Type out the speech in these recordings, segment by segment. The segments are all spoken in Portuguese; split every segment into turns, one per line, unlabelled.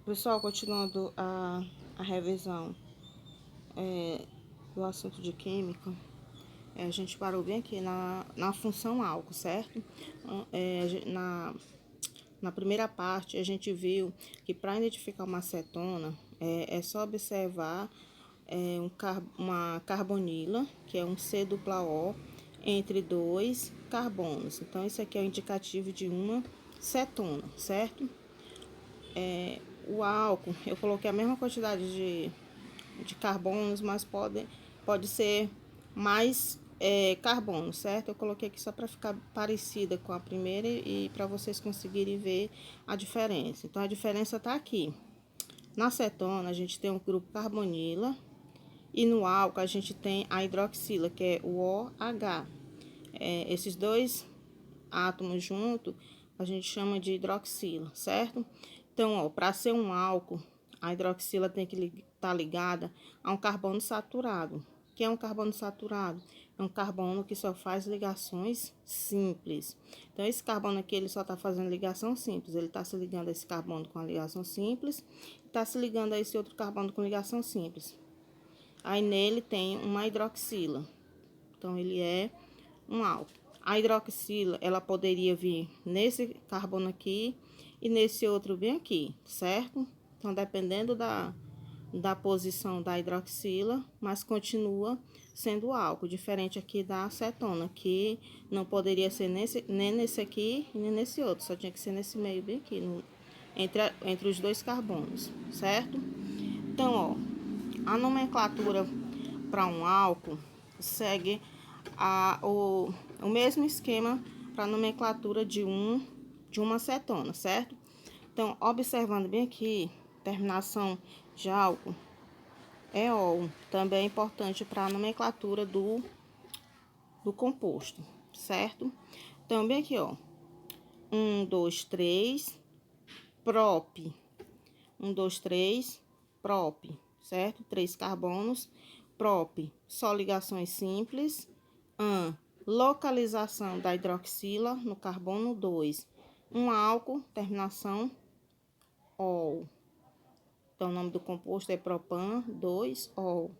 Pessoal, continuando a revisão do assunto de química, a gente parou bem aqui na função álcool, certo? Na primeira parte, a gente viu que para identificar uma acetona, é só observar uma carbonila, que é um C-O, entre dois carbonos. Então, isso aqui é o indicativo de uma cetona, certo? O álcool, eu coloquei a mesma quantidade de carbonos, mas pode ser mais carbono, certo? Eu coloquei aqui só para ficar parecida com a primeira e para vocês conseguirem ver a diferença. Então, a diferença tá aqui. Na cetona, a gente tem o grupo carbonila e no álcool a gente tem a hidroxila, que é o OH. Esses dois átomos juntos, a gente chama de hidroxila, certo? Então, ó, para ser um álcool, a hidroxila tem que estar ligada a um carbono saturado. O que é um carbono saturado? É um carbono que só faz ligações simples. Então, esse carbono aqui, ele só está fazendo ligação simples. Ele está se ligando a esse carbono com a ligação simples, está se ligando a esse outro carbono com ligação simples. Aí, nele tem uma hidroxila. Então, ele é um álcool. A hidroxila, ela poderia vir nesse carbono aqui e nesse outro bem aqui, certo? Então, dependendo da posição da hidroxila, mas continua sendo álcool, diferente aqui da acetona, que não poderia ser nem nesse aqui nem nesse outro, só tinha que ser nesse meio bem aqui, entre os dois carbonos, certo? Então, ó, a nomenclatura para um álcool segue o mesmo esquema para a nomenclatura de uma acetona, certo? Então, observando bem aqui, terminação de álcool é ol, também é importante para a nomenclatura do composto, certo? Então, bem aqui, ó, 1, 2, 3, prop, 1, 2, 3, prop, certo? 3 carbonos, prop, só ligações simples, localização da hidroxila no carbono 2. Um álcool, terminação ol. Então, o nome do composto é propan 2-ol.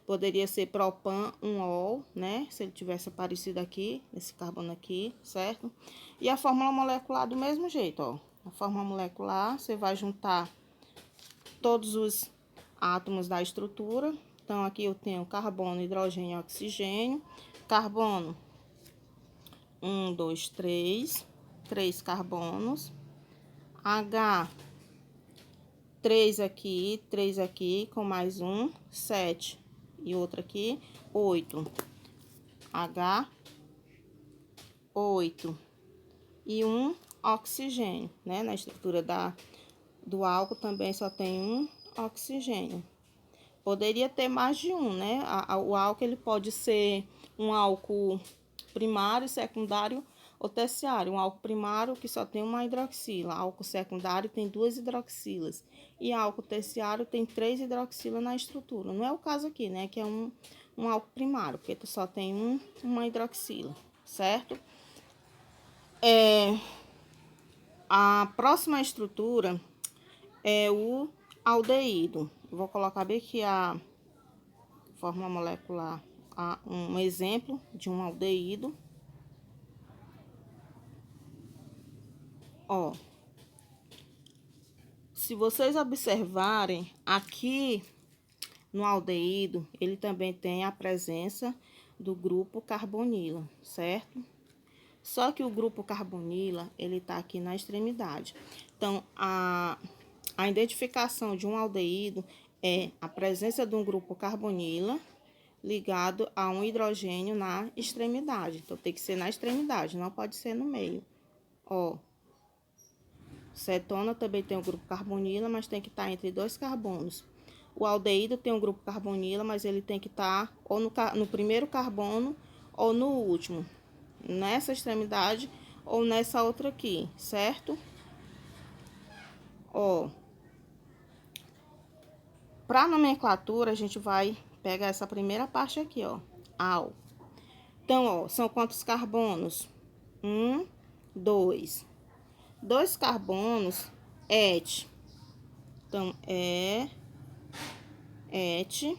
Poderia ser propan 1-ol, né? Se ele tivesse aparecido aqui, esse carbono aqui, certo? E a fórmula molecular do mesmo jeito, ó. A fórmula molecular, você vai juntar todos os átomos da estrutura. Então, aqui eu tenho carbono, hidrogênio e oxigênio. Carbono, 1, 2, 3, 3 carbonos. H, 3 aqui, com mais um, 7. E outro aqui, 8. H, 8. E um oxigênio, né? Na estrutura do álcool também só tem um oxigênio. Poderia ter mais de um, né? O álcool, ele pode ser um álcool primário, secundário ou terciário. Um álcool primário que só tem uma hidroxila. Álcool secundário tem 2 hidroxilas. E álcool terciário tem 3 hidroxilas na estrutura. Não é o caso aqui, né? Que é um álcool primário, porque só tem uma hidroxila, certo? A próxima estrutura é o aldeído. Vou colocar bem aqui a fórmula molecular, um exemplo de um aldeído. Ó, se vocês observarem aqui no aldeído, ele também tem a presença do grupo carbonila, certo? Só que o grupo carbonila, ele tá aqui na extremidade. Então, a identificação de um aldeído é a presença de um grupo carbonila ligado a um hidrogênio na extremidade. Então, tem que ser na extremidade, não pode ser no meio. Ó, cetona também tem o grupo carbonila, mas tem que estar entre 2 carbonos. O aldeído tem um grupo carbonila, mas ele tem que estar ou no primeiro carbono ou no último. Nessa extremidade ou nessa outra aqui, certo? Ó, para nomenclatura, a gente vai pegar essa primeira parte aqui, ó, al. Então, ó, são quantos carbonos? 1, 2. 2 carbonos, et. Então, et.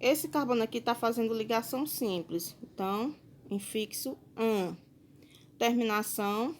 Esse carbono aqui tá fazendo ligação simples. Então, infixo an. Terminação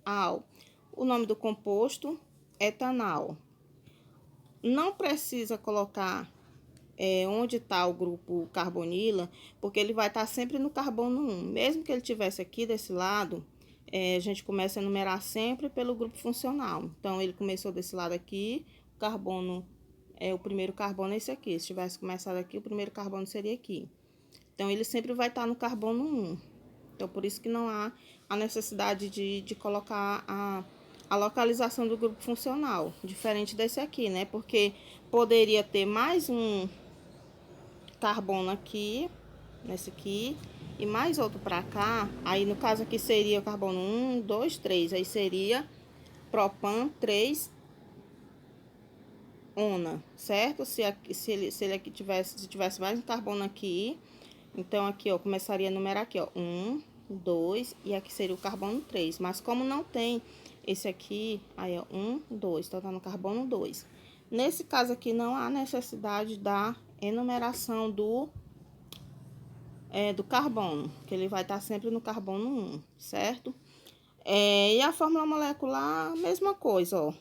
al. O nome do composto, etanal. Não precisa colocar onde está o grupo carbonila, porque ele vai estar sempre no carbono 1. Mesmo que ele tivesse aqui desse lado, a gente começa a numerar sempre pelo grupo funcional. Então, ele começou desse lado aqui, o carbono, o primeiro carbono é esse aqui. Se tivesse começado aqui, o primeiro carbono seria aqui. Então, ele sempre vai estar no carbono 1. Então, por isso que não há a necessidade de colocar a localização do grupo funcional, diferente desse aqui, né? Porque poderia ter mais um carbono aqui, nesse aqui, e mais outro para cá. Aí, no caso aqui, seria o carbono 1, 2, 3. Aí, seria propan 3 ona, certo? Se ele aqui tivesse mais um carbono aqui, então aqui, ó, começaria a numerar aqui, ó, 1, 2, e aqui seria o carbono 3. Mas como não tem esse aqui, aí, ó, 1, 2, então tá no carbono 2. Nesse caso aqui, não há necessidade da enumeração do carbono, que ele vai estar sempre no carbono 1, certo? E a fórmula molecular, mesma coisa, ó.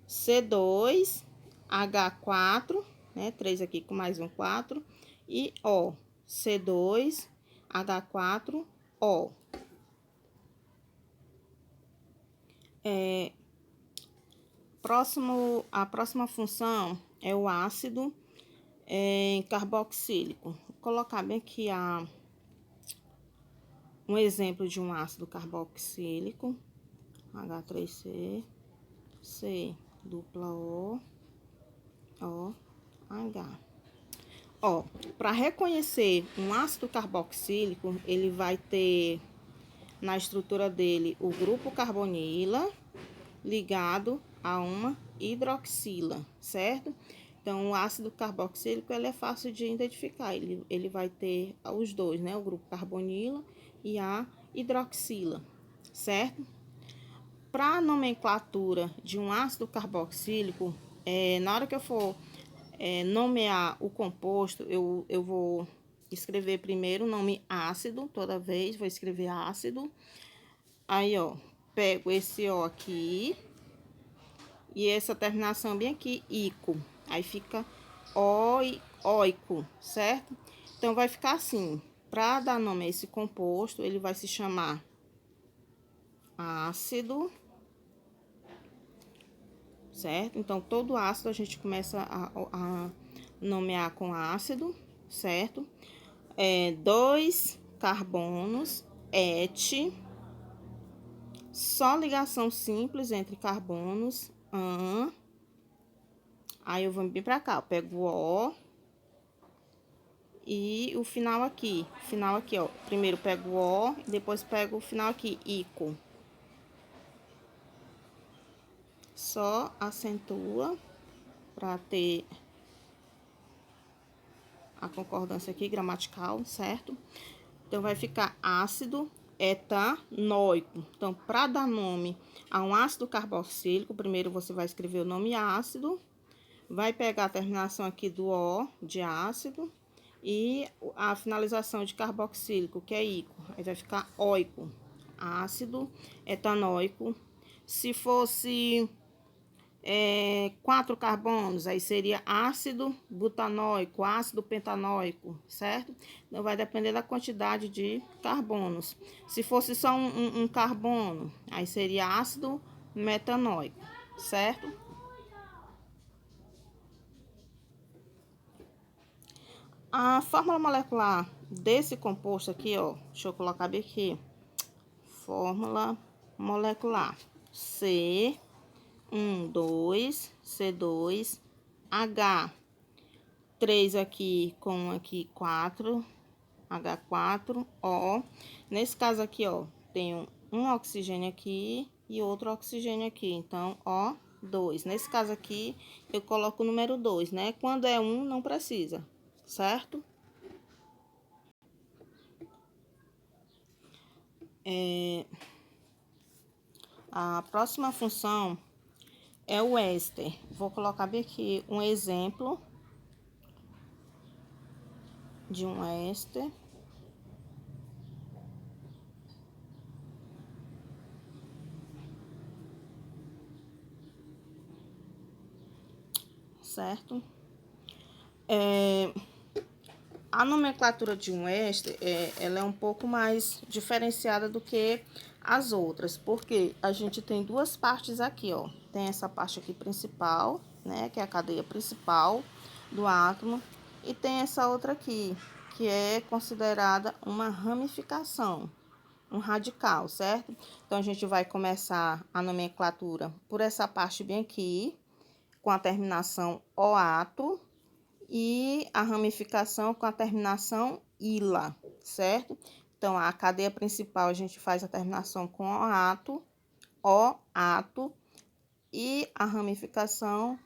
C2H4, né? 3 aqui com mais um 4. E O, C2H4O. A próxima função é o ácido carboxílico. Vou colocar bem aqui um exemplo de um ácido carboxílico. H3C, C dupla O, H. Ó, para reconhecer um ácido carboxílico, ele vai ter na estrutura dele o grupo carbonila ligado a uma hidroxila, certo? Então, o ácido carboxílico, ele é fácil de identificar. Ele vai ter os dois, né? O grupo carbonila e a hidroxila, certo? Para a nomenclatura de um ácido carboxílico, na hora que eu for nomear o composto, eu vou escrever primeiro o nome ácido, toda vez vou escrever ácido. Aí, ó, pego esse O aqui e essa terminação bem aqui, ico. Aí fica oico, certo? Então, vai ficar assim. Para dar nome a esse composto, ele vai se chamar ácido, certo? Então, todo ácido a gente começa a nomear com ácido, certo? 2 carbonos, et, só ligação simples entre carbonos, an. Aí, eu vou vir pra cá, eu pego o O e o final aqui, ó. Primeiro pego o O, depois pego o final aqui, ico. Só acentua para ter a concordância aqui gramatical, certo? Então, vai ficar ácido etanóico. Então, para dar nome a um ácido carboxílico, primeiro você vai escrever o nome ácido, vai pegar a terminação aqui do O, de ácido, e a finalização de carboxílico, que é ico. Aí vai ficar oico, ácido etanóico. Se fosse 4 carbonos, aí seria ácido butanóico, ácido pentanóico, certo? Então, vai depender da quantidade de carbonos. Se fosse só um carbono, aí seria ácido metanóico, certo? A fórmula molecular desse composto aqui, ó, deixa eu colocar bem aqui. Fórmula molecular C, 2, C2, H, 3 aqui com aqui 4, H4, O. Nesse caso aqui, ó, tem um oxigênio aqui e outro oxigênio aqui, então, O2. Nesse caso aqui, eu coloco o número 2, né? Quando é 1, não precisa, certo? A próxima função é o éster. Vou colocar bem aqui um exemplo de um éster. Certo? A nomenclatura de um éster, ela é um pouco mais diferenciada do que as outras, porque a gente tem duas partes aqui, ó. Tem essa parte aqui principal, né, que é a cadeia principal do átomo, e tem essa outra aqui, que é considerada uma ramificação, um radical, certo? Então, a gente vai começar a nomenclatura por essa parte bem aqui, com a terminação oato, e a ramificação com a terminação ila, certo? Então, a cadeia principal a gente faz a terminação com o ato, e a ramificação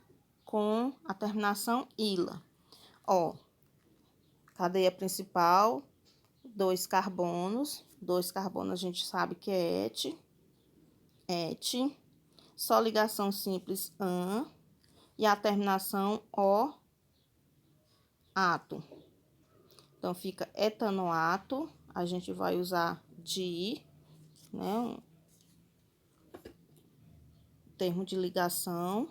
com a terminação ila. Ó, cadeia principal, dois carbonos a gente sabe que é et, só ligação simples an, e a terminação o ato. Então, fica etanoato, a gente vai usar di, né, um termo de ligação.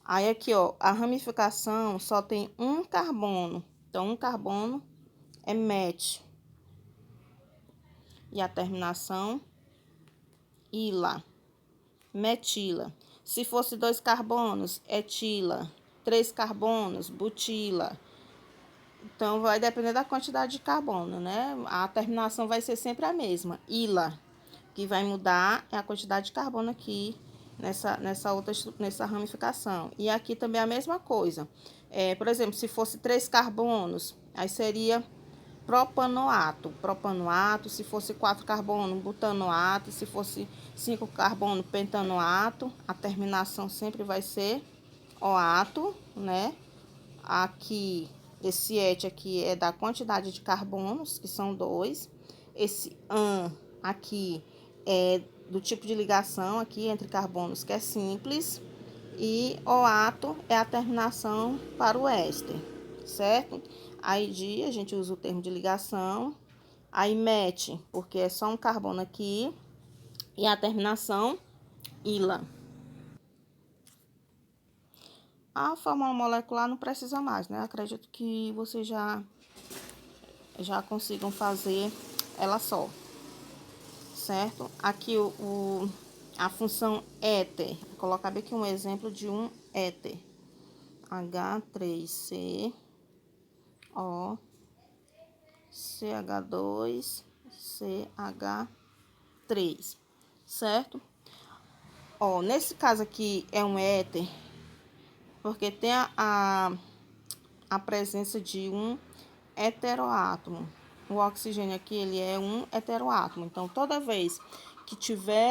Aí, aqui, ó, a ramificação só tem um carbono, então, um carbono é met. E a terminação ila, metila. Se fosse dois carbonos, etila. 3 carbonos, butila. Então, vai depender da quantidade de carbono, né? A terminação vai ser sempre a mesma, ila. O que vai mudar é a quantidade de carbono aqui nessa ramificação. E aqui também é a mesma coisa. Por exemplo, se fosse 3 carbonos, aí seria propanoato. Se fosse 4 carbono, butanoato. Se fosse 5 carbono, pentanoato. A terminação sempre vai ser oato, né? Aqui, esse et aqui é da quantidade de carbonos, que são 2. Esse an aqui é do tipo de ligação aqui entre carbonos, que é simples. E oato é a terminação para o éster, certo? Aí di, a gente usa o termo de ligação. Aí met, porque é só um carbono aqui. E a terminação ila. A fórmula molecular não precisa mais, né? Acredito que vocês já consigam fazer ela só, certo? Aqui a função éter. Vou colocar aqui um exemplo de um éter. H3CO, CH2, CH3, certo? Ó, nesse caso aqui é um éter, porque tem a presença de um heteroátomo. O oxigênio aqui, ele é um heteroátomo. Então, toda vez que tiver